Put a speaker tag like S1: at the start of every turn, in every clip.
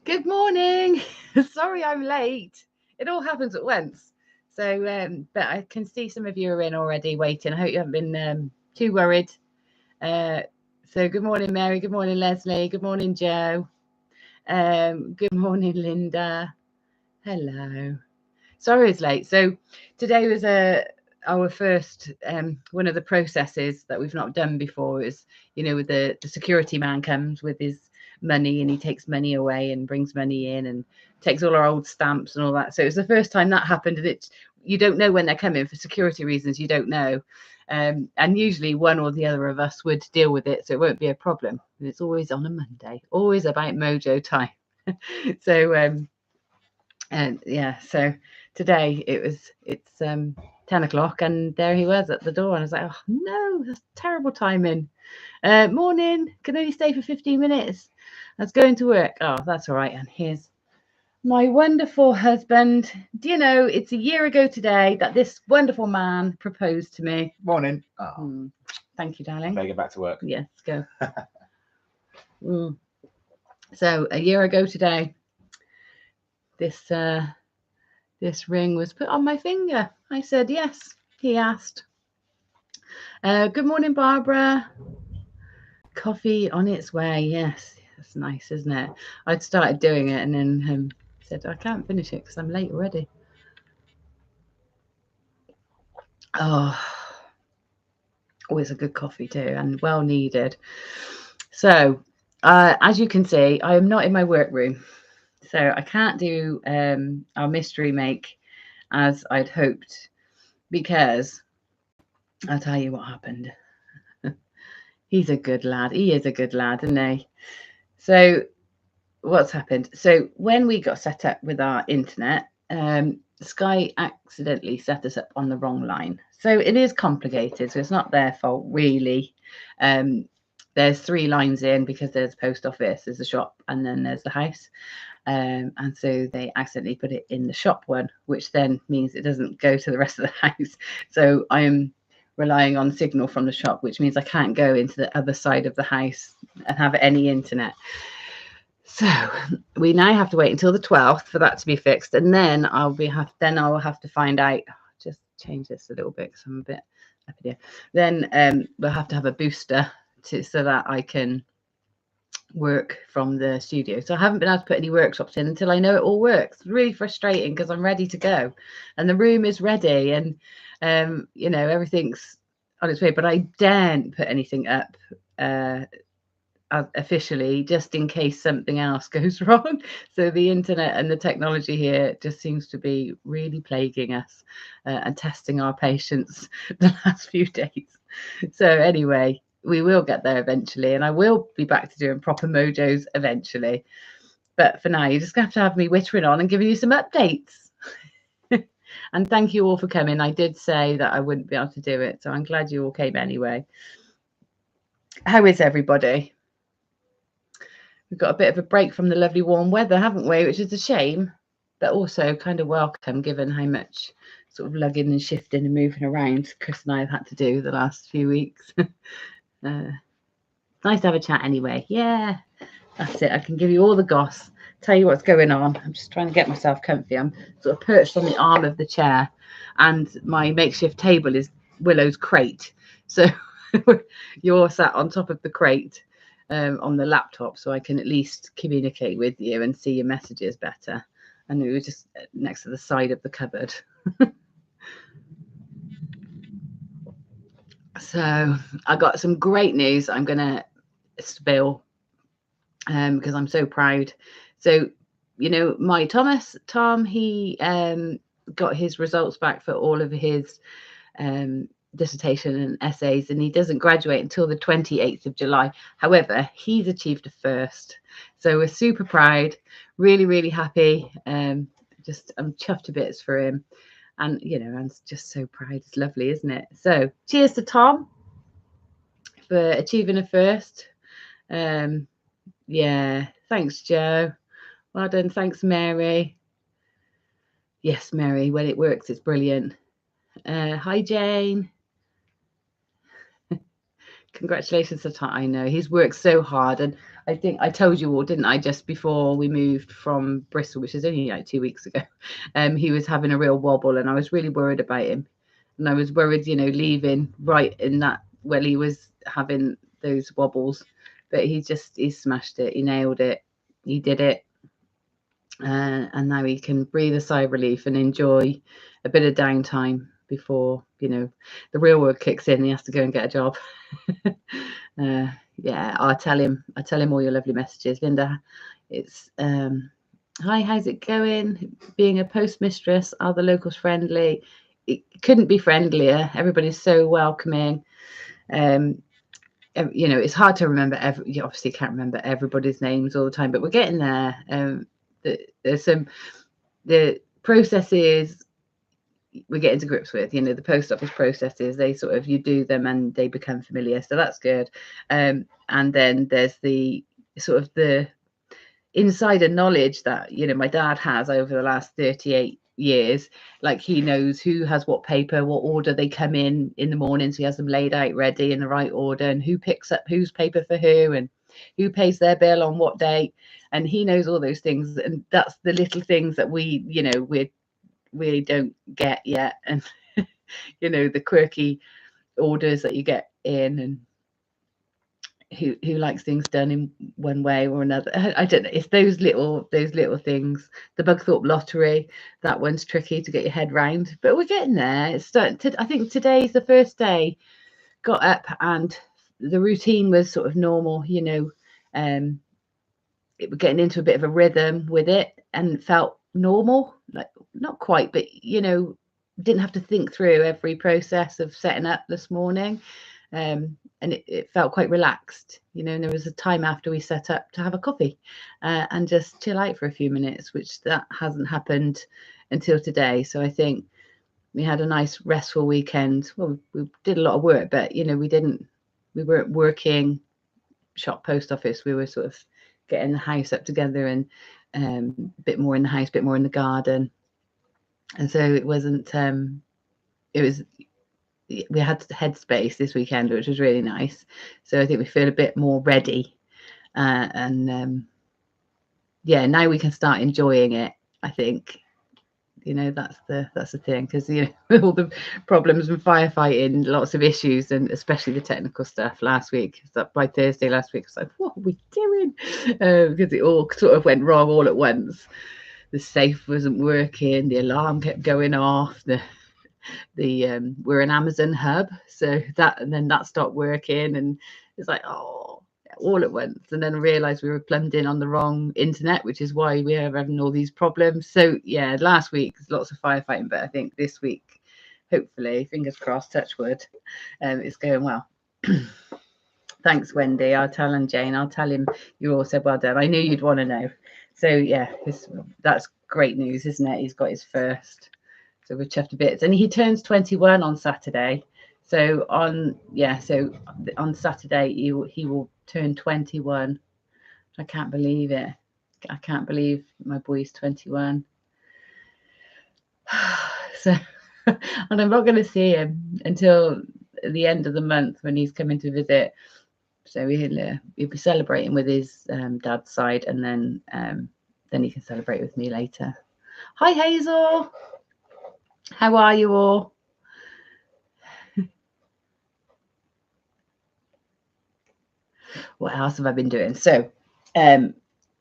S1: Good morning. Sorry I'm late. It all happens at once. So, but I can see some of you are in already waiting. I hope you haven't been too worried. Uh, so, good morning, Mary. Good morning, Leslie. Good morning, Joe. Good morning, Linda. Hello. Sorry it's late. So, today was our first one of the processes that we've not done before is, with the security man comes with his money and he takes money away and brings money in and takes all our old stamps and all that. So it was the first time that happened, and you don't know when they're coming for security reasons. You don't know. And usually one or the other of us would deal with it, so it won't be a problem. It's always on a Monday, always about mojo time. So and yeah, so today it's 10 o'clock and there he was at the door, and I was like, oh no, that's terrible timing. Morning, can only stay for 15 minutes. I was going to work. Oh, that's all right. And here's my wonderful husband. Do you know it's a year ago today that this wonderful man proposed to me?
S2: Morning.
S1: Thank you, darling.
S2: Better get back to work.
S1: Yes, go. So a year ago today, this ring was put on my finger. I said yes. He asked. Good morning, Barbara. Coffee on its way. Yes, that's nice, isn't it? I'd started doing it and then said I can't finish it because I'm late already. Oh, always a good coffee too, and well needed. So, as you can see, I am not in my workroom, so I can't do our mystery make as I'd hoped, because I'll tell you what happened. He's a good lad. He is a good lad, isn't he? So what's happened? So when we got set up with our internet, Sky accidentally set us up on the wrong line. So it is complicated. So it's not their fault, really. There's 3 lines in because there's a post office, there's a shop, and then there's the house. And so they accidentally put it in the shop one, which then means it doesn't go to the rest of the house. So I'm relying on signal from the shop, which means I can't go into the other side of the house and have any internet. So we now have to wait until the 12th for that to be fixed, and then I will have to find out. Just change this a little bit because I'm a bit up here. Then we'll have to have a booster so that I can work from the studio. So I haven't been able to put any workshops in until I know it all works. It's really frustrating because I'm ready to go and the room is ready and everything's on its way, but I daren't put anything up officially just in case something else goes wrong. So the internet and the technology here just seems to be really plaguing us and testing our patience the last few days. So anyway, we will get there eventually, and I will be back to doing proper mojos eventually. But for now, you're just going to have me whittering on and giving you some updates. And thank you all for coming. I did say that I wouldn't be able to do it, so I'm glad you all came anyway. How is everybody? We've got a bit of a break from the lovely warm weather, haven't we? Which is a shame, but also kind of welcome given how much sort of lugging and shifting and moving around Chris and I have had to do the last few weeks. Nice to have a chat anyway. Yeah, that's it. I can give you all the goss, tell you what's going on. I'm just trying to get myself comfy. I'm sort of perched on the arm of the chair, and my makeshift table is Willow's crate. So you're sat on top of the crate on the laptop, so I can at least communicate with you and see your messages better. And we were just next to the side of the cupboard. So I got some great news I'm going to spill because I'm so proud. So, my Tom, he got his results back for all of his dissertation and essays, and he doesn't graduate until the 28th of July. However, he's achieved a first. So we're super proud, really, really happy. I'm chuffed to bits for him. And, I'm just so proud. It's lovely, isn't it? So cheers to Tom for achieving a first. Yeah, thanks, Joe. Well done. Thanks, Mary. Yes, Mary, when it works, it's brilliant. Hi, Jane. Congratulations to Ty. I know he's worked so hard, and I think I told you all, didn't I, just before we moved from Bristol, which is only like 2 weeks ago. He was having a real wobble, and I was really worried about him. And I was worried, leaving right in that when he was having those wobbles. But he smashed it. He nailed it. He did it. And now he can breathe a sigh of relief and enjoy a bit of downtime before the real world kicks in. He has to go and get a job. Yeah, I'll tell him all your lovely messages, Linda. It's hi, how's it going? Being a postmistress, are the locals friendly? It couldn't be friendlier. Everybody's so welcoming. It's hard to remember. You obviously can't remember everybody's names all the time, but we're getting there. There's the processes we're getting to grips with. The post office processes, they sort of, you do them and they become familiar, so that's good. And then there's the sort of the insider knowledge that my dad has over the last 38 years. Like, he knows who has what paper, what order they come in the morning, so he has them laid out ready in the right order, and who picks up whose paper for who, and who pays their bill on what date. And he knows all those things, and that's the little things that we don't get yet. And the quirky orders that you get in, and who likes things done in one way or another. I don't know. It's those little things. The Bugthorpe lottery, that one's tricky to get your head round, but we're getting there. It's starting to, I think today's the first day. Got up and the routine was sort of normal. It was getting into a bit of a rhythm with it and felt normal. Like, not quite, but didn't have to think through every process of setting up this morning. And it felt quite relaxed, and there was a time after we set up to have a coffee and just chill out for a few minutes, which that hasn't happened until today. So I think we had a nice restful weekend. Well, we did a lot of work, but we weren't working shop post office. We were sort of getting the house up together, and a bit more in the house, a bit more in the garden. And so it wasn't we had headspace this weekend, which was really nice. So I think we feel a bit more ready, and now we can start enjoying it. I think that's the thing, because all the problems with firefighting, lots of issues, and especially the technical stuff last week. So by Thursday last week, I was like, what are we doing? Because it all sort of went wrong all at once. The safe wasn't working, the alarm kept going off, we're an Amazon hub, so that stopped working, and it's like, all at once. And then I realized we were plumbed in on the wrong internet, which is why we are having all these problems. So yeah, last week lots of firefighting, but I think this week, hopefully, fingers crossed, touch wood, it's going well. Thanks, Wendy. I'll tell him, Jane. I'll tell him you all said well done. I knew you'd want to know. So yeah, that's great news, isn't it? He's got his first. So we're chuffed to bits, and he turns 21 on Saturday. So on Saturday he will turn 21. I can't believe it. I can't believe my boy's 21. So, and I'm not going to see him until the end of the month when he's coming to visit. So he'll be celebrating with his dad's side, and then he can celebrate with me later. Hi, Hazel. How are you all? What else have I been doing? So,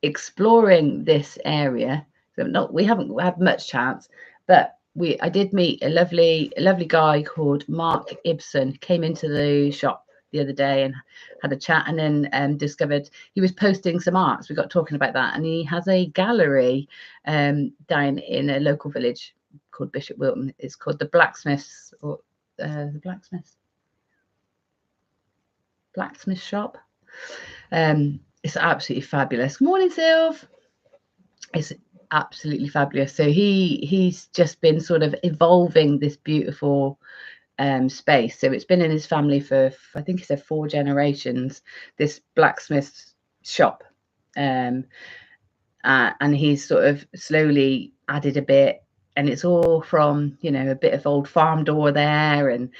S1: exploring this area. So we haven't had much chance, but I did meet a lovely guy called Mark Ibsen. Came into the shop the other day and had a chat, and then discovered he was posting some arts. We got talking about that, and he has a gallery down in a local village called Bishop Wilton. It's called the Blacksmiths, or the Blacksmith shop. It's absolutely fabulous. Good morning, Sylv. It's absolutely fabulous. So he's just been sort of evolving this beautiful space. So it's been in his family for, I think he said, 4 generations, this blacksmith shop, and he's sort of slowly added a bit, and it's all from, you know, a bit of old farm door there, and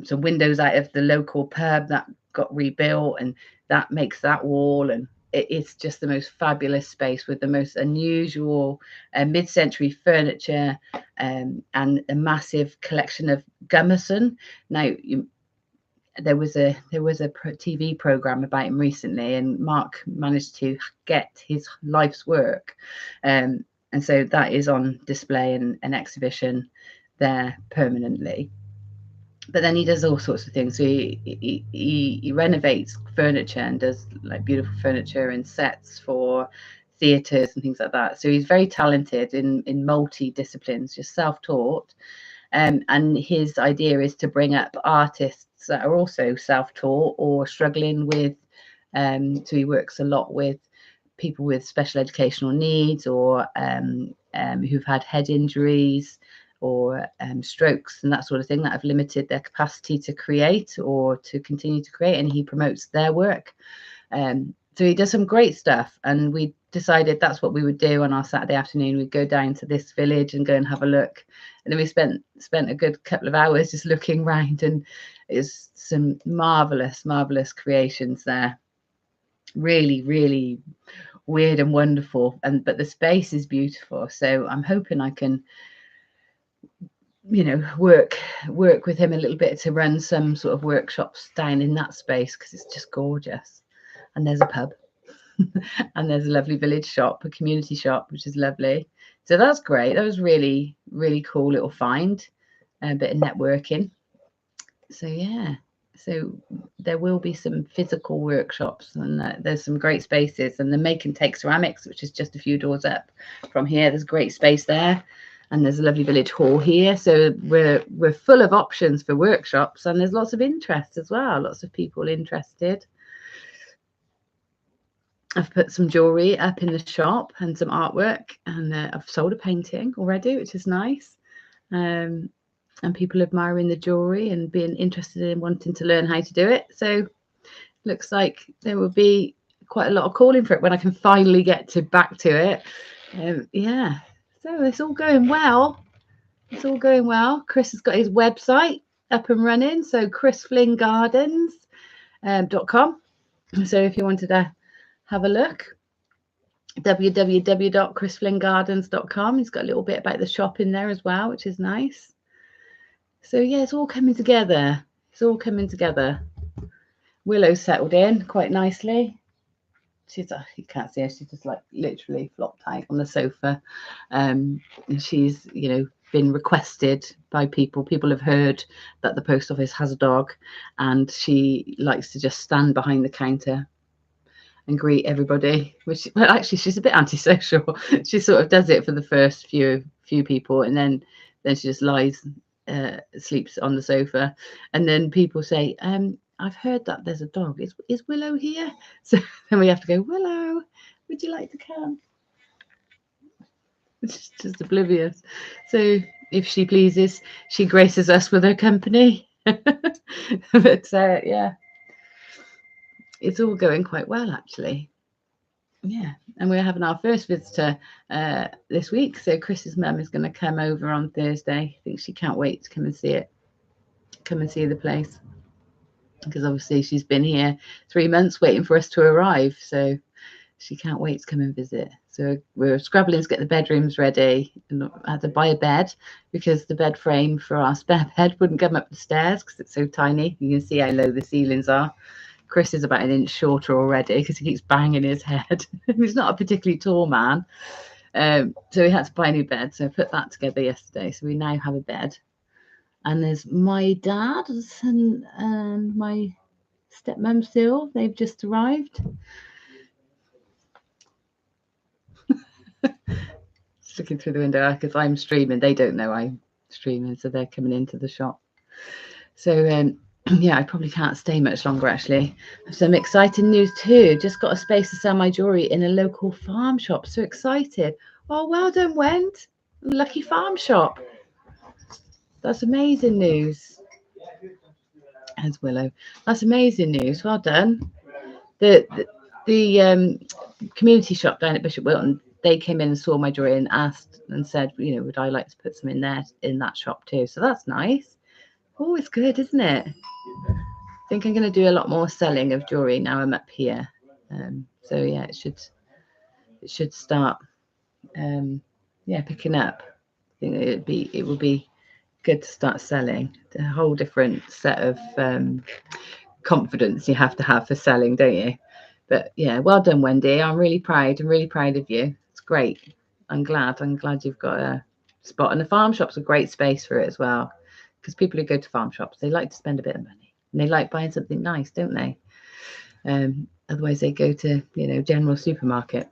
S1: some windows out of the local pub that got rebuilt, and that makes that wall. And it's just the most fabulous space with the most unusual mid-century furniture, and a massive collection of Gummerson. Now, there was a TV program about him recently, and Mark managed to get his life's work, and so that is on display and an exhibition there permanently. But then he does all sorts of things. So he renovates furniture and does like beautiful furniture and sets for theatres and things like that. So he's very talented in multi-disciplines, just self-taught. And his idea is to bring up artists that are also self-taught or struggling with. So he works a lot with people with special educational needs, or who've had head injuries or strokes and that sort of thing, that have limited their capacity to create or to continue to create, and he promotes their work. So he does some great stuff, and we decided that's what we would do on our Saturday afternoon. We'd go down to this village and go and have a look, and then we spent a good couple of hours just looking around, and it's some marvelous creations there, really weird and wonderful, but the space is beautiful. So I'm hoping I can, you know, work with him a little bit to run some sort of workshops down in that space, because it's just gorgeous. And there's a pub and there's a lovely village shop, a community shop, which is lovely. So that's great. That was really cool little find, a bit of networking. So yeah, so there will be some physical workshops, and there's some great spaces, and the Make and Take Ceramics, which is just a few doors up from here, there's great space there. And there's a lovely village hall here. So we're full of options for workshops, and there's lots of interest as well. Lots of people interested. I've put some jewellery up in the shop and some artwork, and I've sold a painting already, which is nice. And people admiring the jewellery and being interested in wanting to learn how to do it. So looks like there will be quite a lot of calling for it when I can finally get back to it. Yeah. So it's all going well. It's all going well. Chris has got his website up and running. So chrisflinngardens.com. So if you wanted to have a look, www.chrisflinggardens.com. He's got a little bit about the shop in there as well, which is nice. So yeah, it's all coming together. It's all coming together. Willow settled in quite nicely. She's, you can't see her, she's just like literally flopped out on the sofa. And she's, you know, been requested by people. People have heard that the post office has a dog, and she likes to just stand behind the counter and greet everybody, which, well, actually she's a bit antisocial. She sort of does it for the first few people, and then she just lies, sleeps on the sofa, and then people say, I've heard that there's a dog. Is Willow here? So then we have to go, Willow, would you like to come? It's just oblivious. So if she pleases, she graces us with her company. But yeah, it's all going quite well, actually. Yeah, and we're having our first visitor this week. So Chris's mum is going to come over on Thursday. I think she can't wait to come and see it. Come and see the place, because obviously she's been here 3 months waiting for us to arrive, so she can't wait to come and visit. So we're scrabbling to get the bedrooms ready, and I had to buy a bed because the bed frame for our spare bed wouldn't come up the stairs because it's so tiny. You can see how low the ceilings are. Chris is about an inch shorter already because he keeps banging his head. He's not a particularly tall man, so we had to buy a new bed. So I put that together yesterday, so we now have a bed. And there's my dad and my stepmom still. They've just arrived. Just looking through the window because I'm streaming. They don't know I'm streaming, so they're coming into the shop. So yeah, I probably can't stay much longer, actually. I have some exciting news too. Just got a space to sell my jewellery in a local farm shop. So excited. Oh, well done, Wendt. Lucky farm shop. That's amazing news. As Willow. That's amazing news. Well done. The community shop down at Bishop Wilton they came in and saw my jewellery and asked and said, you know, would I like to put some in there in that shop too? So that's nice. Oh, it's good, isn't it? I think I'm going to do a lot more selling of jewellery now I'm up here. So yeah, it should start picking up. I think it will be good to start selling. A whole different set of confidence you have to have for selling, don't you? But yeah, well done, Wendy. I'm really proud. I'm really proud of you. It's great. I'm glad you've got a spot. And the farm shop's a great space for it as well, because people who go to farm shops, they like to spend a bit of money and they like buying something nice, don't they? Otherwise they go to, you know, general supermarket.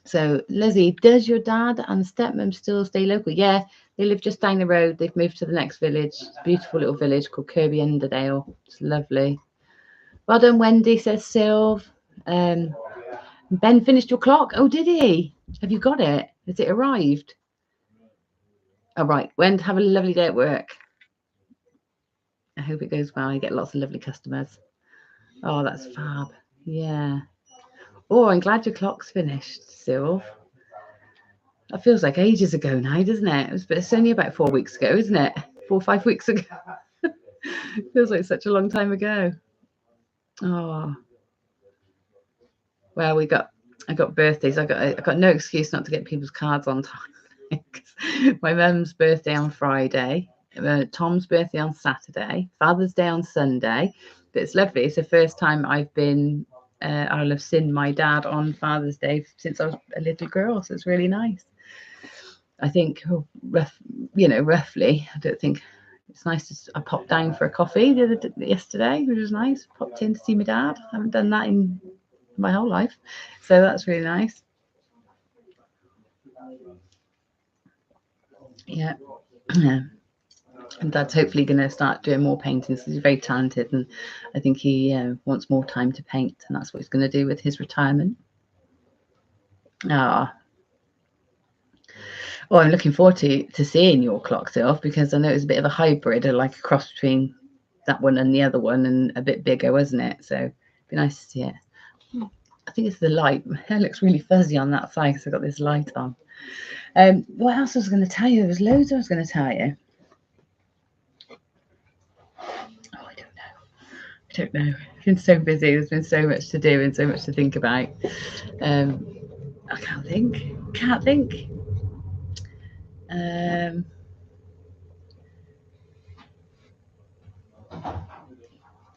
S1: So Lizzie, does your dad and stepmom still stay local? Yeah, they live just down the road. They've moved to the next village. It's a beautiful little village called Kirby Underdale. It's lovely. Well done, Wendy, says Sylv. Ben finished your clock. Oh, did he? Have you got it? Has it arrived? All right. Wendy, have a lovely day at work. I hope it goes well. You get lots of lovely customers. Oh, that's fab. Yeah. Oh, I'm glad your clock's finished, Sylv. That feels like ages ago now, doesn't it? It's only about 4 weeks ago, isn't it? 4 or 5 weeks ago. Feels like such a long time ago. Oh. Well, I got birthdays. I got no excuse not to get people's cards on time. My mum's birthday on Friday, Tom's birthday on Saturday, Father's Day on Sunday. But it's lovely. It's the first time I'll have seen my dad on Father's Day since I was a little girl. So it's really nice. I think, roughly. I don't think it's nice. I popped down for a coffee yesterday, which was nice. Popped in to see my dad. I haven't done that in my whole life, so that's really nice. Yeah. And Dad's hopefully going to start doing more paintings. He's very talented, and I think he wants more time to paint, and that's what he's going to do with his retirement. Oh, I'm looking forward to seeing your clock, Sylv, because I know it's a bit of a hybrid, like a cross between that one and the other one, and a bit bigger, wasn't it? So it'd be nice to see it. I think it's the light. My hair looks really fuzzy on that side because I've got this light on. What else was I going to tell you? There was loads I was going to tell you. Oh, I don't know. I've been so busy. There's been so much to do and so much to think about. I can't think.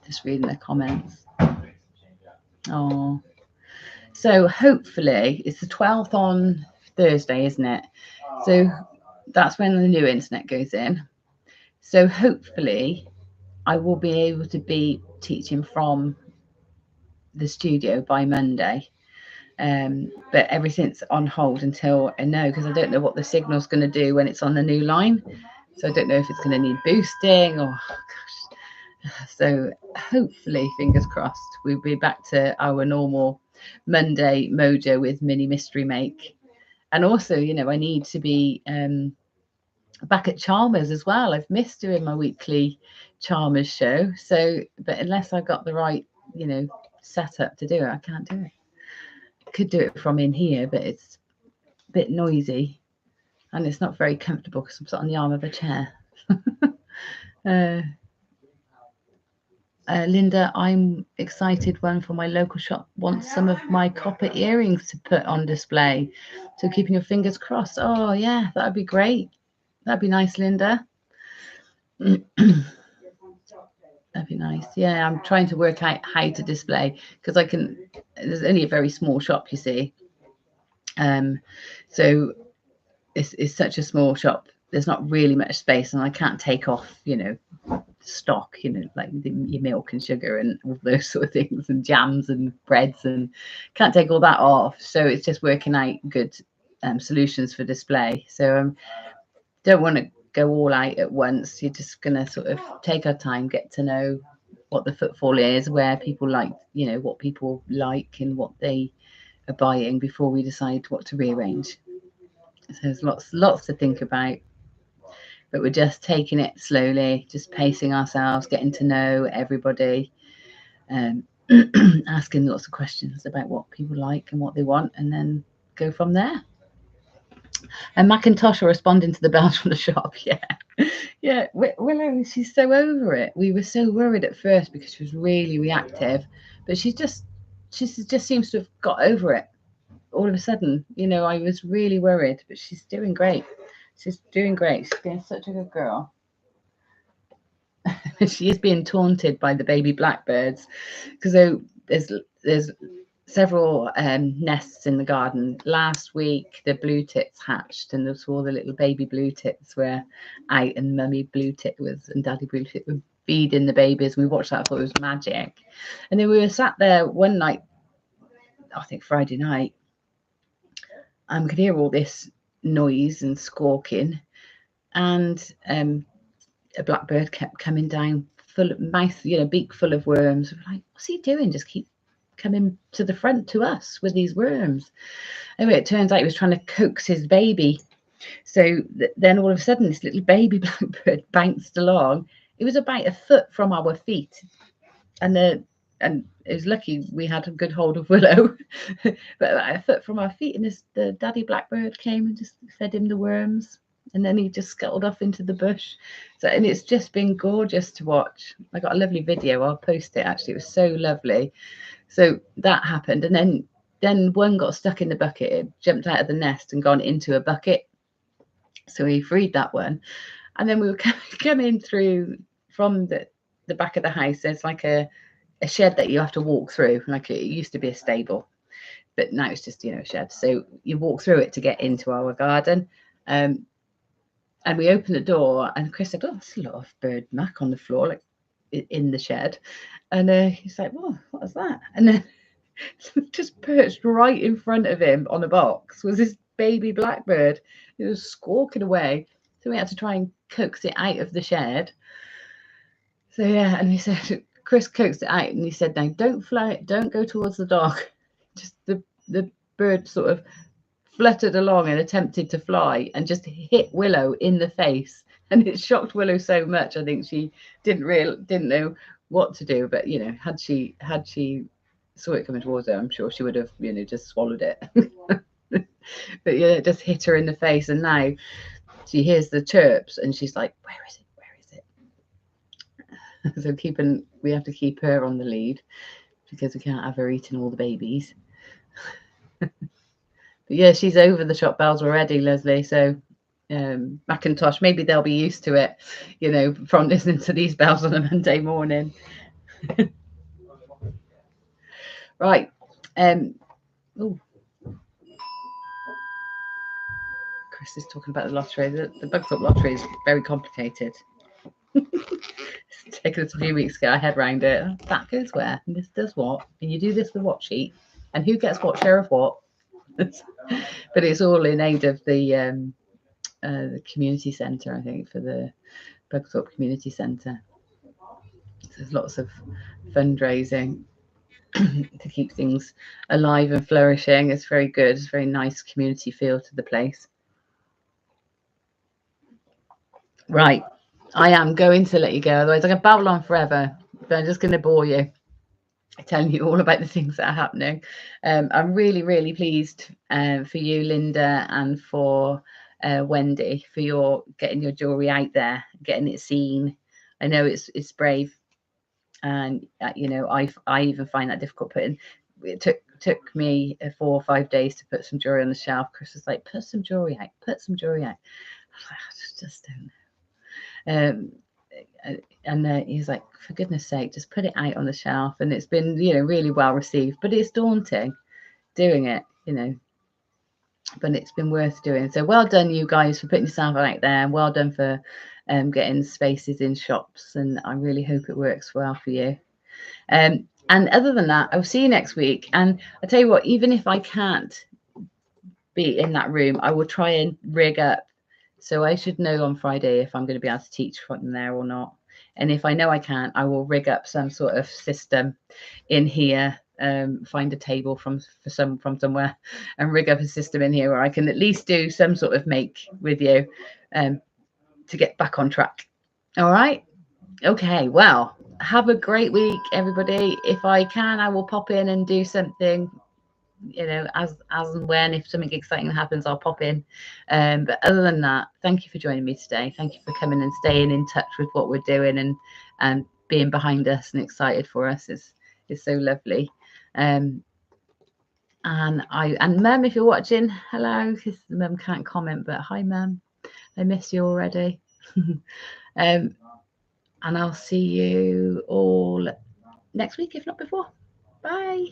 S1: Just reading the comments. Oh, so hopefully it's the 12th on Thursday, isn't it? So that's when the new internet goes in. So hopefully I will be able to be teaching from the studio by Monday. But everything's on hold until I know, because I don't know what the signal's going to do when it's on the new line. So I don't know if it's going to need boosting or gosh. So hopefully, fingers crossed, we'll be back to our normal Monday mojo with mini mystery make. And also, I need to be back at Chalmers as well. I've missed doing my weekly Chalmers show. So, but unless I got the right, setup to do it, I can't do it. I could do it from in here, but it's a bit noisy and it's not very comfortable because I'm sat on the arm of a chair. Linda, I'm excited. One from my local shop wants some of my copper earrings to put on display. So keeping your fingers crossed. Oh, yeah, that'd be great. That'd be nice, Linda. That'd be nice. Yeah, I'm trying to work out how to display because there's only a very small shop, you see. So it's such a small shop. There's not really much space and I can't take off, stock, like your milk and sugar and all those sort of things and jams and breads, and can't take all that off. So it's just working out good solutions for display. So don't want to go all out at once. You're just going to sort of take our time, get to know what the footfall is, where people like, what people like and what they are buying before we decide what to rearrange. So there's lots to think about. But we're just taking it slowly, just pacing ourselves, getting to know everybody, asking lots of questions about what people like and what they want, and then go from there. And Macintosh are responding to the bells from the shop. Yeah. Yeah. Willow, she's so over it. We were so worried at first because she was really reactive, but she just seems to have got over it all of a sudden. You know, I was really worried, but she's doing great. She's doing great. She's being such a good girl. She is being taunted by the baby blackbirds because there's several nests in the garden. Last week the blue tits hatched, and all the little baby blue tits were out, and mummy blue tit was and daddy blue tit were feeding the babies. We watched that. I thought it was magic. And then we were sat there one night, I think Friday night, and we could hear all this noise and squawking, and a blackbird kept coming down, full of mouth, you know, beak full of worms. We're like, what's he doing? Just keep coming to the front to us with these worms. Anyway, it turns out he was trying to coax his baby. So then all of a sudden, this little baby blackbird bounced along. It was about a foot from our feet, and it was lucky we had a good hold of Willow, but about a foot from our feet. And the daddy blackbird came and just fed him the worms. And then he just scuttled off into the bush. So, and it's just been gorgeous to watch. I got a lovely video. I'll post it. Actually, it was so lovely. So that happened, and then one got stuck in the bucket. It jumped out of the nest and gone into a bucket. So we freed that one, and then we were coming through from the back of the house. There's like a shed that you have to walk through. Like it used to be a stable, but now it's just, you know, a shed. So you walk through it to get into our garden. And we opened the door, and Chris said, "Oh, there's a lot of bird muck on the floor, like in the shed." And he's like, "Whoa, what was that?" And then just perched right in front of him on a box was this baby blackbird. It was squawking away, so we had to try and coax it out of the shed. So yeah, and he said, Chris coaxed it out, and he said, "Now don't fly, don't go towards the dog." Just the bird sort of fluttered along and attempted to fly and just hit Willow in the face, and it shocked Willow so much. I think she didn't know what to do, but you know, had she saw it coming towards her, I'm sure she would have, you know, just swallowed it. But yeah, it just hit her in the face, and now she hears the chirps and she's like, where is it? So we have to keep her on the lead because we can't have her eating all the babies. But yeah, she's over the shop bells already, Leslie. So Macintosh, maybe they'll be used to it, you know, from listening to these bells on a Monday morning. Right. Oh, Chris is talking about the lottery. The Bugs Up lottery is very complicated. It's taken us a few weeks to get our head around it. That goes where? And this does what? And you do this with what sheet? And who gets what share of what? But it's all in aid of the community centre, I think, for the Bugsthorpe Community Centre. So there's lots of fundraising to keep things alive and flourishing. It's very good. It's a very nice community feel to the place. Right. I am going to let you go. Otherwise, I can babble on forever. But I'm just going to bore you, telling you all about the things that are happening. I'm really, really pleased for you, Linda, and for Wendy, for your getting your jewellery out there, getting it seen. I know it's brave, and you know, I even find that difficult putting. It took me 4 or 5 days to put some jewellery on the shelf. Chris was like, "Put some jewellery out. Put some jewellery out." I was like, I just don't know. And he's like, for goodness sake, just put it out on the shelf. And it's been, you know, really well received, but it's daunting doing it, you know, but it's been worth doing. So well done, you guys, for putting yourself out there, and well done for getting spaces in shops. And I really hope it works well for you. And other than that, I'll see you next week. And I tell you what, even if I can't be in that room, I will try and rig up. So I should know on Friday if I'm going to be able to teach from there or not. And if I know I can't, I will rig up some sort of system in here, find a table from somewhere and rig up a system in here where I can at least do some sort of make with you to get back on track. All right. Okay. Well, have a great week, everybody. If I can, I will pop in and do something you know, as and when, if something exciting happens, I'll pop in. But other than that, thank you for joining me today. Thank you for coming and staying in touch with what we're doing, and being behind us and excited for us is so lovely. And Mum, if you're watching, hello, because Mum can't comment, but hi Mum, I miss you already. And I'll see you all next week, if not before. Bye.